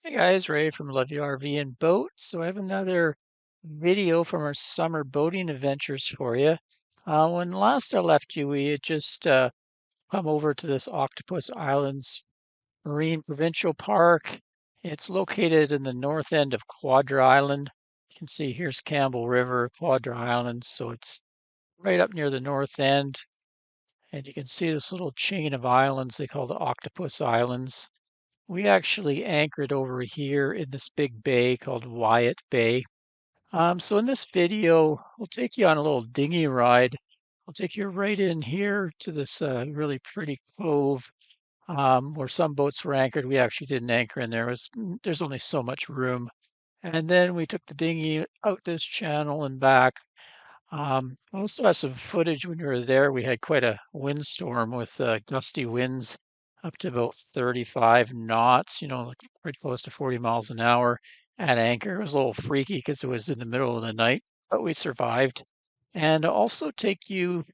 Hey guys, Ray from Love You RV and Boat. So I have another video from our summer boating adventures for you. When last I left you, we had just come over to this Octopus Islands Marine Provincial Park. It's located in the north end of Quadra Island. You can see here's Campbell River, Quadra Island. So it's right up near the north end. And you can see this little chain of islands they call the Octopus Islands. We actually anchored over here in this big bay called Waiatt Bay. So in this video, we'll take you on a little dinghy ride. I'll take you right in here to this really pretty cove where some boats were anchored. We actually didn't anchor in there. There's only so much room. And then we took the dinghy out this channel and back. I also have some footage when we were there. We had quite a windstorm with gusty winds up to about 35 knots, like pretty close to 40 miles an hour at anchor. It was a little freaky because it was in the middle of the night, but we survived. And I'll also take you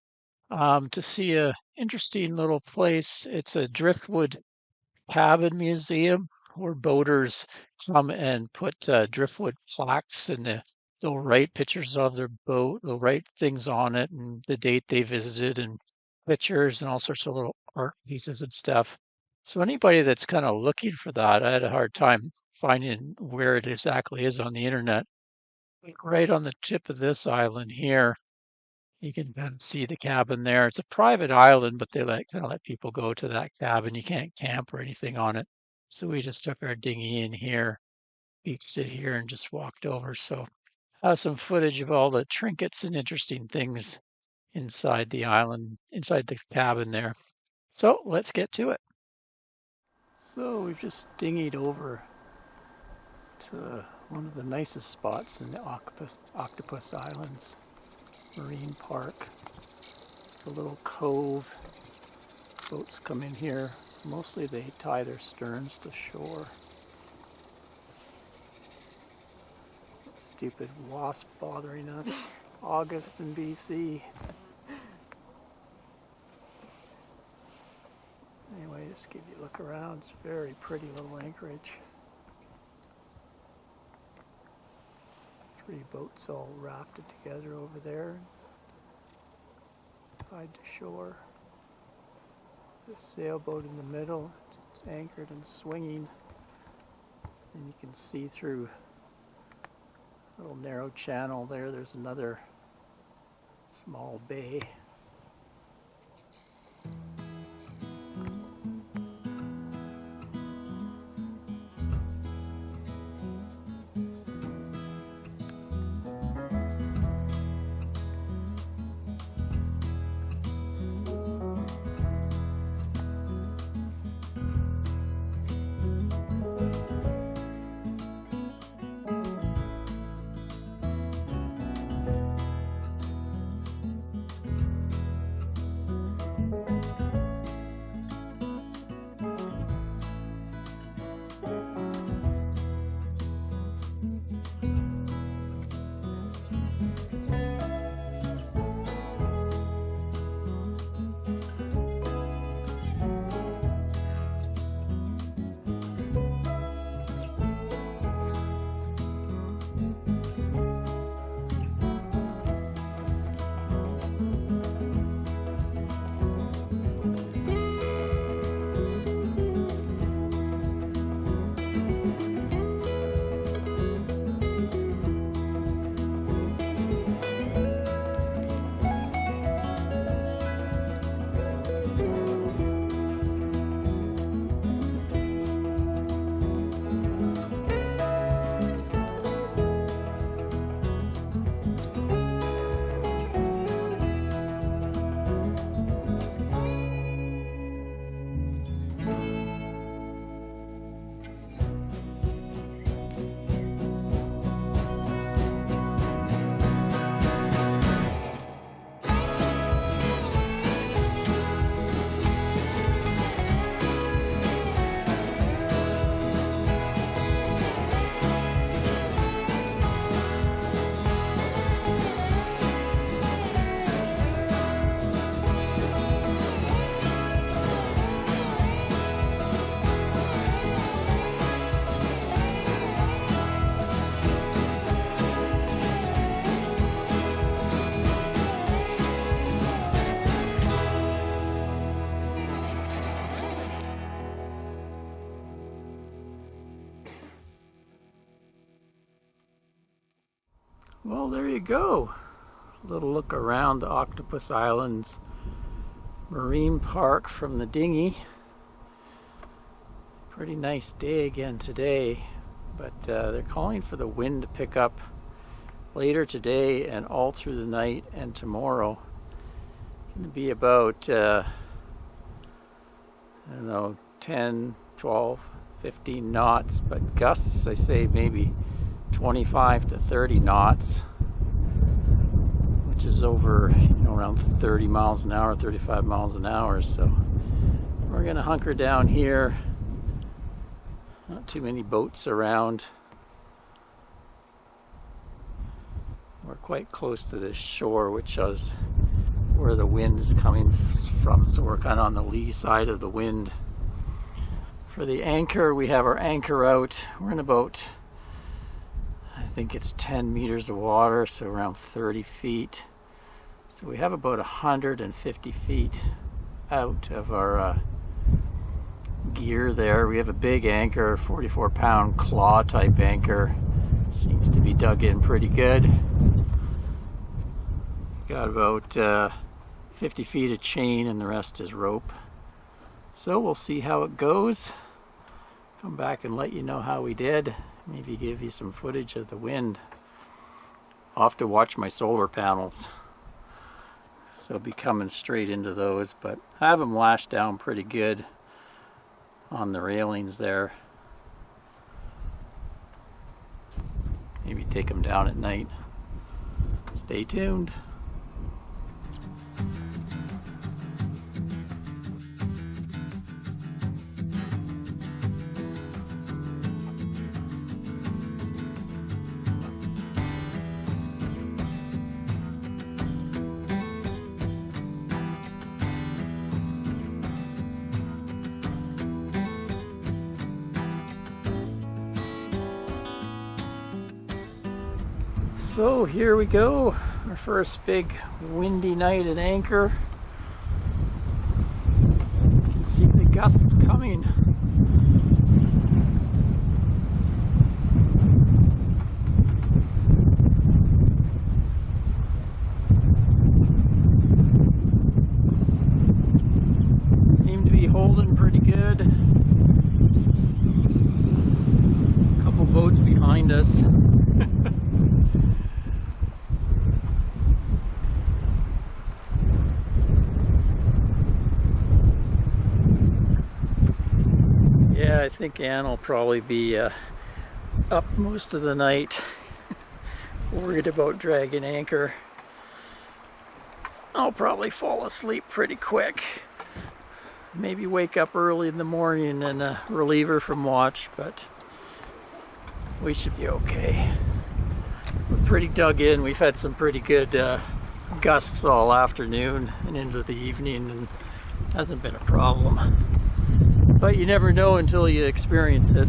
to see a interesting little place. It's a Driftwood cabin museum where boaters come and put driftwood plaques and they'll write pictures of their boat. They'll write things on it and the date they visited and pictures and all sorts of little art pieces and stuff. So anybody that's kind of looking for that, I had a hard time finding where it exactly is on the internet. Like right on the tip of this island here, you can kind of see the cabin there. It's a private island, but they let people go to that cabin. You can't camp or anything on it. So we just took our dinghy in here, beached it here, and just walked over. So I have some footage of all the trinkets and interesting things inside the island, inside the cabin there. So let's get to it. So we've just dinghied over to one of the nicest spots in the Octopus Islands Marine Park. A little cove. Boats come in here. Mostly they tie their sterns to shore. Stupid wasp bothering us. August in BC. Anyway, just give you a look around. It's a very pretty little anchorage. 3 boats all rafted together over there, tied to shore. The sailboat in the middle is anchored and swinging, and you can see through a little narrow channel there. There's another small bay. Well, there you go. A little look around the Octopus Islands Marine Park from the dinghy. Pretty nice day again today, but they're calling for the wind to pick up later today and all through the night and tomorrow. It's going to be about, I don't know, 10, 12, 15 knots, but gusts, I say maybe 25 to 30 knots, which is over, around 30 miles an hour, 35 miles an hour. So we're going to hunker down here. Not too many boats around. We're quite close to this shore, which is where the wind is coming from, so we're kind of on the lee side of the wind. For the anchor, we have our anchor out. We're in about, I think it's 10 meters of water, so around 30 feet. So we have about 150 feet out of our gear there. We have a big anchor, 44-pound claw type anchor. Seems to be dug in pretty good. Got about 50 feet of chain and the rest is rope. So we'll see how it goes. Come back and let you know how we did. Maybe give you some footage of the wind. I'll have to watch my solar panels. So I'll be coming straight into those, but I have them lashed down pretty good on the railings there. Maybe take them down at night. Stay tuned. So here we go, our first big windy night at anchor. You can see the gusts coming. Seem to be holding pretty good. A couple boats behind us. Yeah, I think Ann will probably be up most of the night, worried about dragging anchor. I'll probably fall asleep pretty quick. Maybe wake up early in the morning and relieve her from watch, but we should be okay. We're pretty dug in. We've had some pretty good gusts all afternoon and into the evening, and hasn't been a problem. But you never know until you experience it.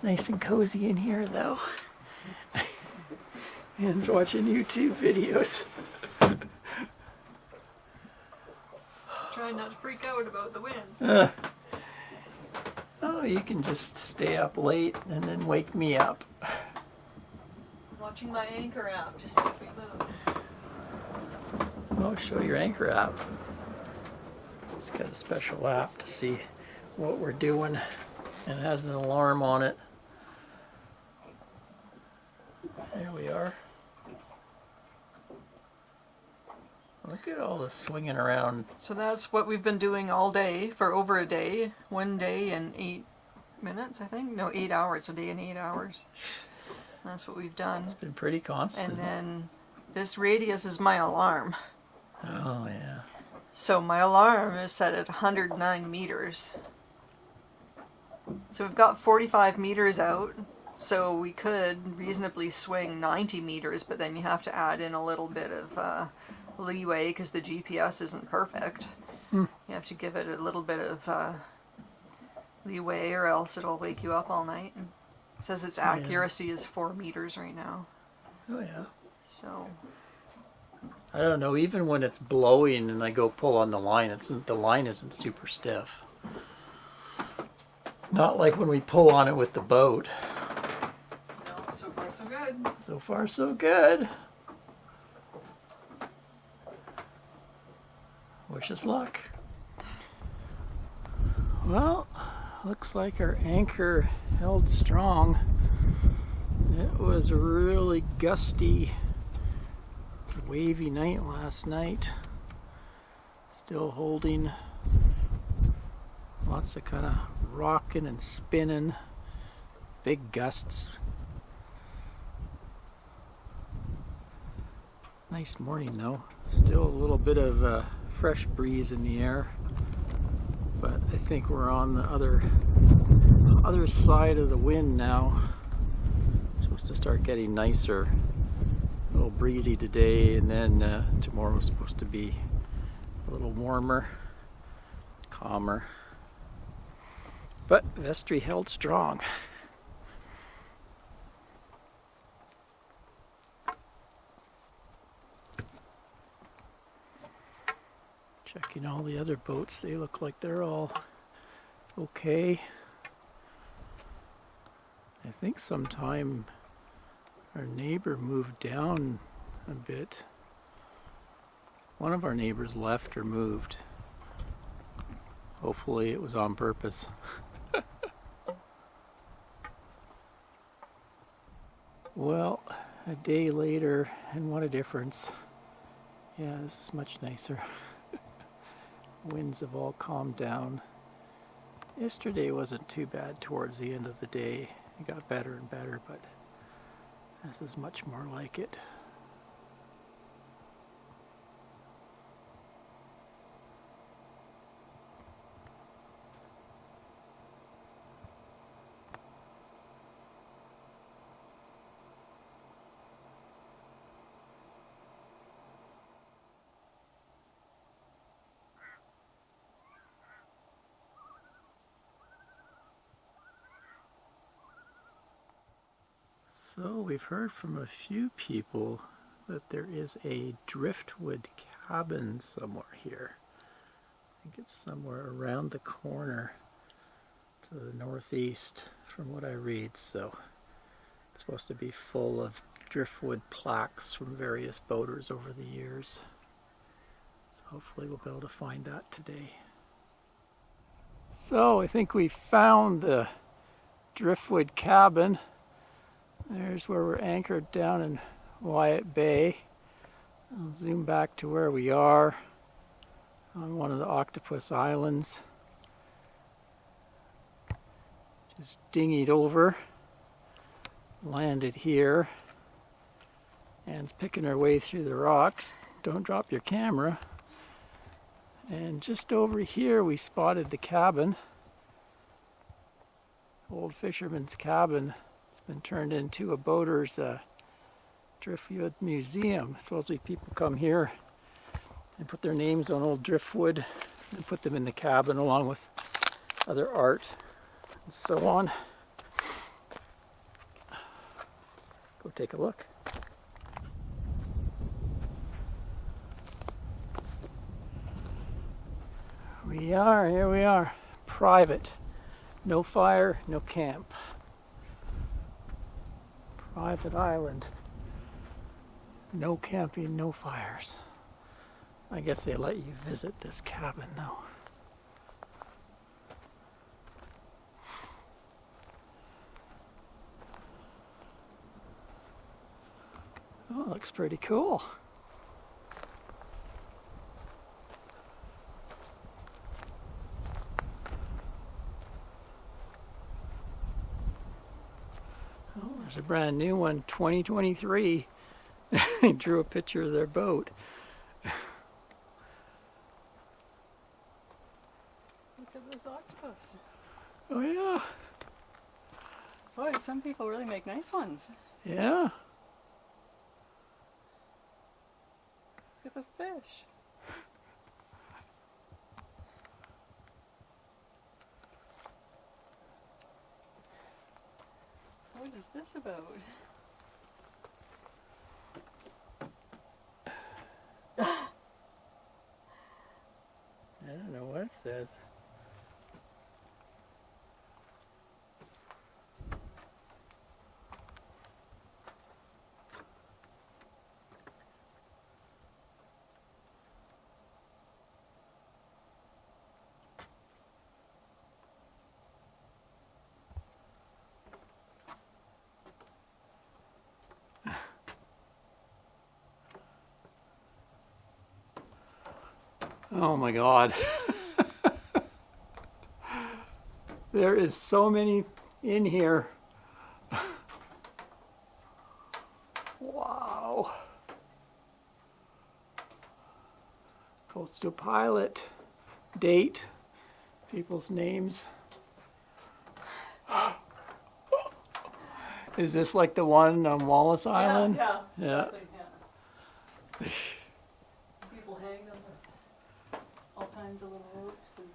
Nice and cozy in here, though. And watching YouTube videos. Trying not to freak out about the wind. Oh, you can just stay up late and then wake me up. Watching my anchor app to see if we move. Oh, show your anchor app. It's got a special app to see what we're doing, and it has an alarm on it. There we are. Look at all this swinging around. So that's what we've been doing all day for over a day. 1 day and 8 minutes, I think. No, 8 hours. A day and 8 hours. That's what we've done. It's been pretty constant. And then this radius is my alarm. Oh, yeah. So my alarm is set at 109 meters. So we've got 45 meters out. So we could reasonably swing 90 meters, but then you have to add in a little bit of leeway because the GPS isn't perfect. You have to give it a little bit of leeway, or else it'll wake you up all night. And it says its accuracy is 4 meters right now. Oh yeah. So I don't know. Even when it's blowing and I go pull on the line, the line isn't super stiff. Not like when we pull on it with the boat. no, so far so good. So far so good. Wish us luck. Well, looks like our anchor held strong. It was a really gusty, wavy night last night. Still holding. Lots of kind of rocking and spinning. Big gusts. Nice morning though. Still a little bit of a fresh breeze in the air. But I think we're on the other side of the wind now. It's supposed to start getting nicer. A little breezy today, and then tomorrow's supposed to be a little warmer, calmer. But vestry held strong. Checking all the other boats, they look like they're all okay. I think sometime our neighbor moved down a bit. One of our neighbors left or moved. Hopefully it was on purpose. Well, a day later, and what a difference. Yeah, this is much nicer. Winds have all calmed down. Yesterday wasn't too bad towards the end of the day. It got better and better, but this is much more like it. So we've heard from a few people that there is a driftwood cabin somewhere here. I think it's somewhere around the corner to the northeast from what I read. So it's supposed to be full of driftwood plaques from various boaters over the years. So hopefully we'll be able to find that today. So I think we found the driftwood cabin. There's where we're anchored down in Waiatt Bay. I'll zoom back to where we are on one of the Octopus Islands. Just dinghied over, landed here, and it's picking our way through the rocks. Don't drop your camera. And just over here we spotted the cabin. Old fisherman's cabin. It's been turned into a boater's driftwood museum. Supposedly people come here and put their names on old driftwood and put them in the cabin along with other art and so on. Go take a look. Here we are. Private. No fire, no camp. Private island. No camping, no fires. I guess they let you visit this cabin though. Oh, it looks pretty cool. There's a brand new one, 2023. They drew a picture of their boat. Look at this octopus. Oh yeah. Boy, some people really make nice ones. Yeah. Look at the fish. this about? I don't know what it says. Oh my God. There is so many in here. Wow. Coastal pilot, date, people's names. Is this like the one on Wallace Island? Yeah, Yeah. exactly, yeah. People hang them with all kinds of little ropes and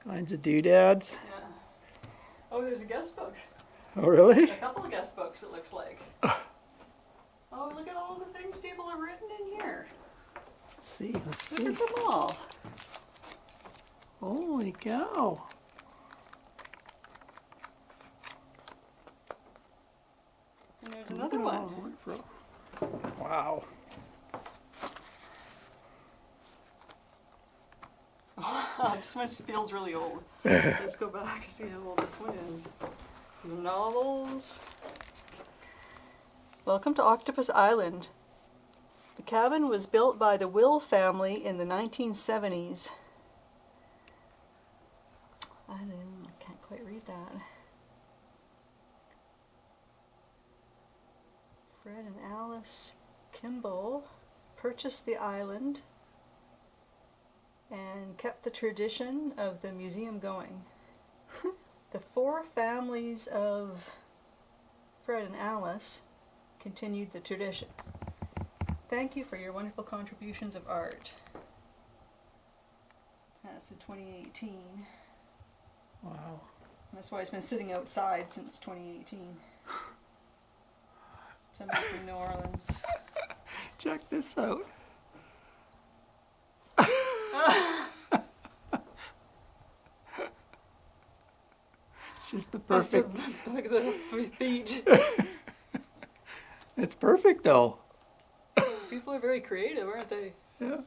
Kinds of doodads. yeah. Oh, there's a guest book. Oh, really? A couple of guest books, it looks like. Oh, look at all the things people have written in here. Let's see. Look at them all. Holy cow. And there's another one. Wow. This one feels really old. Let's go back and see how old this one is. Novels. Welcome to Octopus Island. The cabin was built by the Will family in the 1970s. I can't quite read that. Fred and Alice Kimball purchased the island and kept the tradition of the museum going. The four families of Fred and Alice continued the tradition. Thank you for your wonderful contributions of art. That's in 2018. Wow. That's why it's been sitting outside since 2018. Somebody from New Orleans. Check this out. It's just the perfect. Look at the feet. It's perfect though. People are very creative, aren't they? Yeah.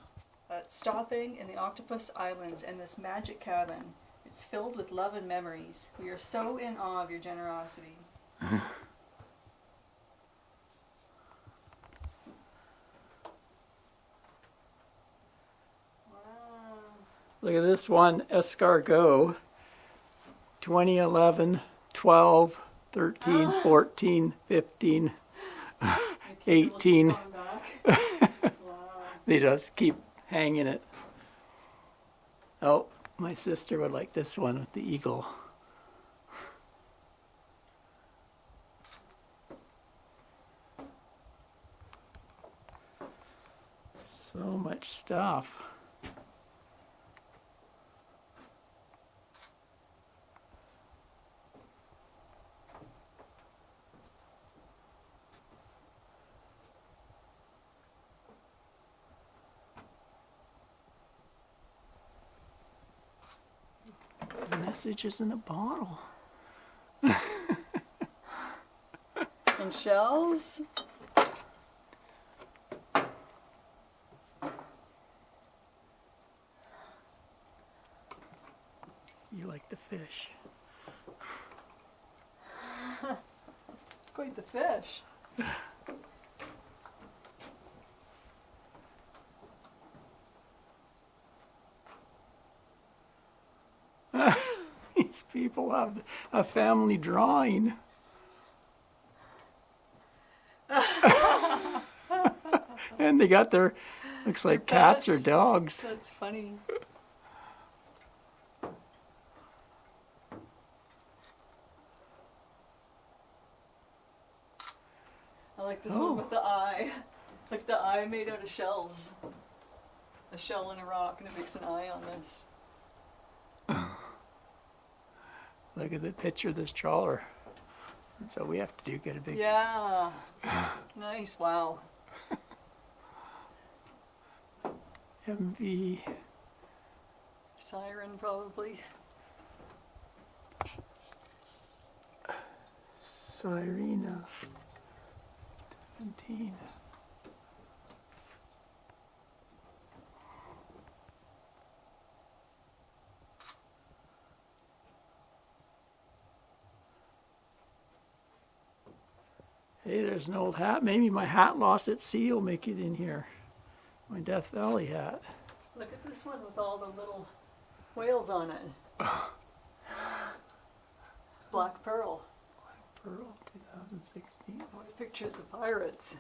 Stopping in the Octopus Islands and this magic cabin. It's filled with love and memories. We are so in awe of your generosity. Look at this one, escargot. 2011, 12, 13, 14, 15, 18. Wow. They just keep hanging it. Oh, my sister would like this one with the eagle. So much stuff. Messages in a bottle. And shells. You like the fish. Quite the fish. These people have a family drawing. And they got their, looks like cats or dogs. That's funny. I like this one with the eye. Like the eye made out of shells. A shell and a rock, and it makes an eye on this. Look at the picture of this trawler. So we have to get a big... Yeah. Nice. Wow. MV... Siren probably. Sirena 17. Hey, there's an old hat. Maybe my hat lost at sea will make it in here. My Death Valley hat. Look at this one with all the little whales on it. Black Pearl. Pearl 2016. What pictures of pirates.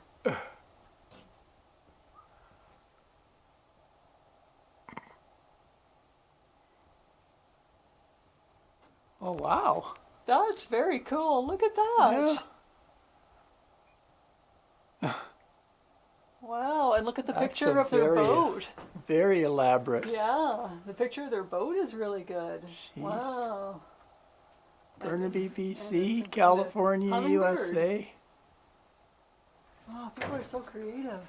Oh, wow. That's very cool. Look at that. Yeah. Wow, and look at the That's picture a of their very- boat. Very elaborate. Yeah, the picture of their boat is really good. Jeez. Wow. Burnaby, And BC, it's some kind of California, hummingbird. USA. Oh, people are so creative.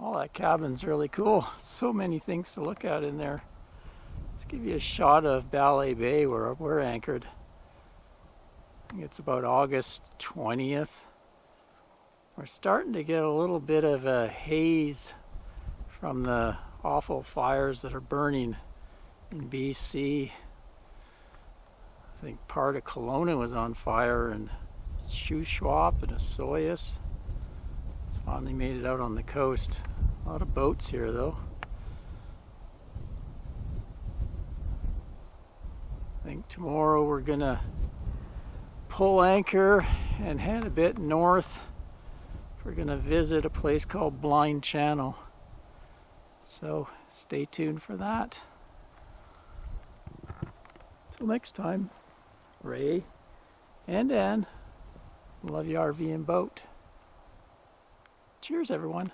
Oh, that cabin's really cool. So many things to look at in there. Let's give you a shot of Waiatt Bay where we're anchored. I think it's about August 20th. We're starting to get a little bit of a haze from the awful fires that are burning in BC. I think part of Kelowna was on fire, and Shuswap and Osoyoos. It's finally made it out on the coast. A lot of boats here though. I think tomorrow we're gonna pull anchor and head a bit north. We're gonna visit a place called Blind Channel. So stay tuned for that. Till next time, Ray and Ann, love you RV and boat. Cheers everyone.